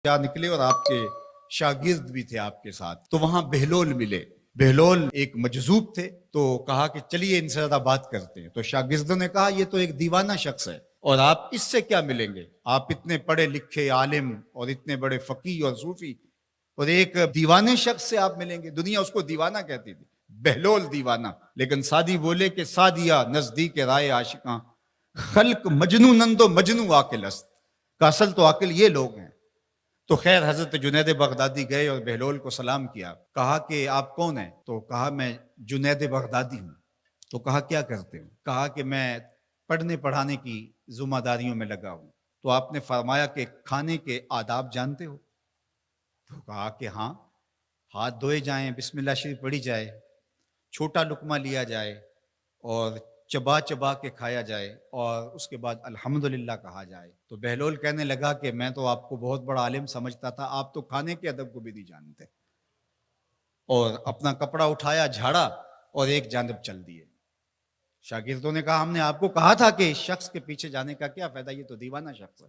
کیا نکلے اور آپ کے شاگرد بھی تھے آپ کے ساتھ، تو وہاں بہلول ملے۔ بہلول ایک مجذوب تھے، تو کہا کہ چلیے ان سے زیادہ بات کرتے ہیں۔ تو شاگردوں نے کہا یہ تو ایک دیوانہ شخص ہے اور آپ اس سے کیا ملیں گے، آپ اتنے پڑھے لکھے عالم اور اتنے بڑے فقیہ اور صوفی، اور ایک دیوانے شخص سے آپ ملیں گے۔ دنیا اس کو دیوانہ کہتی تھی، بہلول دیوانہ۔ لیکن سعدی بولے کہ سعدیہ نزدیک رائے عاشقاں، خلق مجنو نندو مجنو عاقل است، کا اصل تو عاقل یہ لوگ ہیں۔ تو خیر حضرت جنید بغدادی گئے اور بہلول کو سلام کیا، کہا کہ آپ کون ہیں؟ تو کہا میں جنید بغدادی ہوں۔ تو کہا کیا کرتے ہو؟ کہا کہ میں پڑھنے پڑھانے کی ذمہ داریوں میں لگا ہوں۔ تو آپ نے فرمایا کہ کھانے کے آداب جانتے ہو؟ تو کہا کہ ہاں، ہاتھ دھوئے جائیں، بسم اللہ شریف پڑھی جائے، چھوٹا لقمہ لیا جائے اور چبا چبا کے کھایا جائے، اور اس کے بعد الحمدللہ کہا جائے۔ تو بہلول کہنے لگا کہ میں تو آپ کو بہت بڑا عالم سمجھتا تھا، آپ تو کھانے کے ادب کو بھی نہیں جانتے۔ اور اپنا کپڑا اٹھایا، جھاڑا اور ایک جانب چل دیے۔ شاگردوں نے کہا ہم نے آپ کو کہا تھا کہ اس شخص کے پیچھے جانے کا کیا فائدہ، یہ تو دیوانہ شخص ہے۔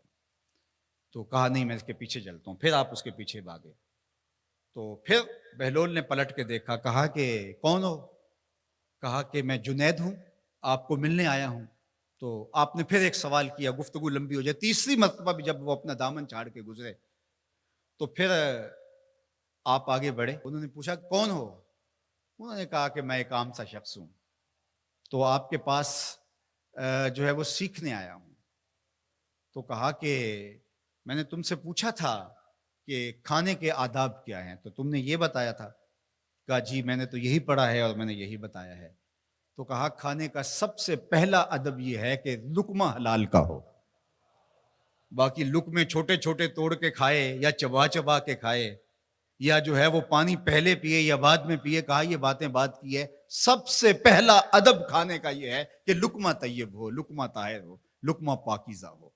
تو کہا نہیں، میں اس کے پیچھے چلتا ہوں۔ پھر آپ اس کے پیچھے بھاگے۔ تو پھر بہلول نے پلٹ کے دیکھا، کہا کہ کون ہو؟ کہا کہ میں جنید ہوں، آپ کو ملنے آیا ہوں۔ تو آپ نے پھر ایک سوال کیا، گفتگو لمبی ہو جائے۔ تیسری مرتبہ بھی جب وہ اپنا دامن چھاڑ کے گزرے تو پھر آپ آگے بڑھے۔ انہوں نے پوچھا کون ہو؟ انہوں نے کہا کہ میں ایک عام سا شخص ہوں، تو آپ کے پاس جو ہے وہ سیکھنے آیا ہوں۔ تو کہا کہ میں نے تم سے پوچھا تھا کہ کھانے کے آداب کیا ہیں، تو تم نے یہ بتایا تھا۔ کہا جی میں نے تو یہی پڑھا ہے اور میں نے یہی بتایا ہے۔ تو کہا کھانے کا سب سے پہلا ادب یہ ہے کہ لقمہ حلال کا ہو، باقی لقمے چھوٹے چھوٹے توڑ کے کھائے یا چبا چبا کے کھائے، یا جو ہے وہ پانی پہلے پیے یا بعد میں پیے، کہا یہ باتیں بات کی ہے۔ سب سے پہلا ادب کھانے کا یہ ہے کہ لقمہ طیب ہو، لقمہ طاہر ہو، لقمہ پاکیزہ ہو۔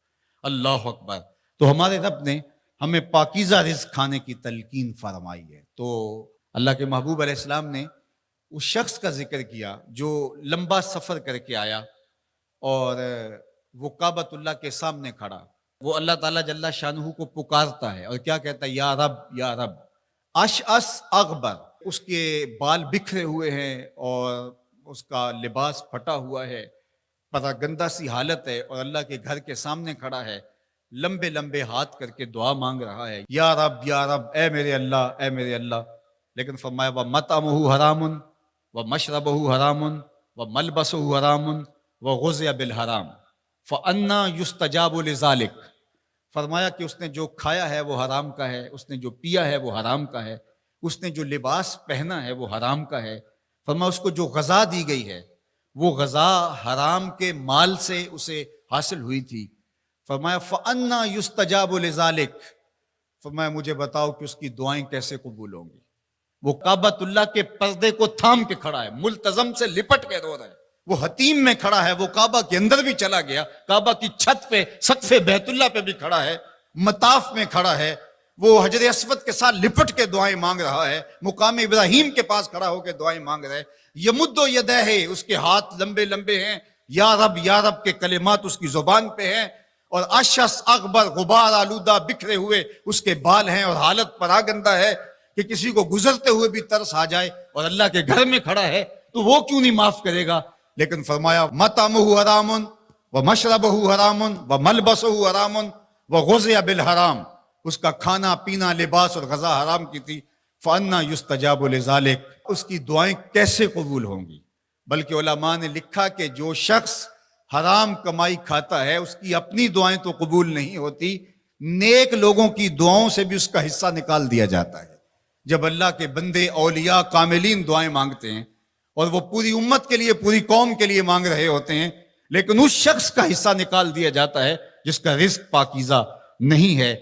اللہ اکبر۔ تو ہمارے رب نے ہمیں پاکیزہ رزق کھانے کی تلقین فرمائی ہے۔ تو اللہ کے محبوب علیہ السلام نے اس شخص کا ذکر کیا جو لمبا سفر کر کے آیا اور وہ کعبۃ اللہ کے سامنے کھڑا، وہ اللہ تعالیٰ جل شانہ کو پکارتا ہے اور کیا کہتا ہے؟ یا رب یا رب۔ اشعث اغبر، اس کے بال بکھرے ہوئے ہیں اور اس کا لباس پھٹا ہوا ہے، پراگندہ سی حالت ہے، اور اللہ کے گھر کے سامنے کھڑا ہے، لمبے لمبے ہاتھ کر کے دعا مانگ رہا ہے، یا رب، اے میرے اللہ، اے میرے اللہ۔ لیکن فرمایا وَمَطْعَمُهُ حَرَامٌ وَمَشْرَبُهُ حَرَامٌ وَمَلْبَسُهُ حَرَامٌ وَغُذِّيَ بِالْحَرَامِ فَأَنَّىٰ يُسْتَجَابُ لِذَٰلِكَ۔ فرمایا کہ اس نے جو کھایا ہے وہ حرام کا ہے، اس نے جو پیا ہے وہ حرام کا ہے، اس نے جو لباس پہنا ہے وہ حرام کا ہے۔ فرمایا اس کو جو غذا دی گئی ہے وہ غذا حرام کے مال سے اسے حاصل ہوئی تھی۔ فرمایا فَأَنَّىٰ يُسْتَجَابُ لِذَٰلِكَ۔ فرمایا مجھے بتاؤ کہ اس کی دعائیں کیسے قبول ہوں گی۔ وہ کعبۃ اللہ کے پردے کو تھام کے کھڑا ہے، ملتزم سے لپٹ کے رو رہا ہے، وہ حتیم میں کھڑا ہے، وہ کعبہ کے اندر بھی چلا گیا، کعبہ کی چھت پہ سقف بیت اللہ پہ بھی کھڑا ہے، مطاف میں کھڑا ہے، وہ حجر اسود کے ساتھ لپٹ کے دعائیں مانگ رہا ہے، مقام ابراہیم کے پاس کھڑا ہو کے دعائیں مانگ رہا ہے۔ یمد یدیہ، اس کے ہاتھ لمبے لمبے ہیں، یا رب کے کلمات اس کی زبان پہ ہیں، اور اشعث اغبر، غبار آلودہ بکھرے ہوئے اس کے بال ہیں، اور حالت پراگندہ ہے کہ کسی کو گزرتے ہوئے بھی ترس آ جائے، اور اللہ کے گھر میں کھڑا ہے تو وہ کیوں نہیں معاف کرے گا؟ لیکن فرمایا مطعمہ حرام ومشربہ حرام وملبسہ حرام وغذی بالحرام، اس کا کھانا پینا لباس اور غذا حرام کی تھی۔ فأنا یستجاب لذالک، اس کی دعائیں کیسے قبول ہوں گی؟ بلکہ علماء نے لکھا کہ جو شخص حرام کمائی کھاتا ہے اس کی اپنی دعائیں تو قبول نہیں ہوتی، نیک لوگوں کی دعاؤں سے بھی اس کا حصہ نکال دیا جاتا ہے۔ جب اللہ کے بندے اولیاء کاملین دعائیں مانگتے ہیں اور وہ پوری امت کے لیے، پوری قوم کے لیے مانگ رہے ہوتے ہیں، لیکن اس شخص کا حصہ نکال دیا جاتا ہے جس کا رزق پاکیزہ نہیں ہے۔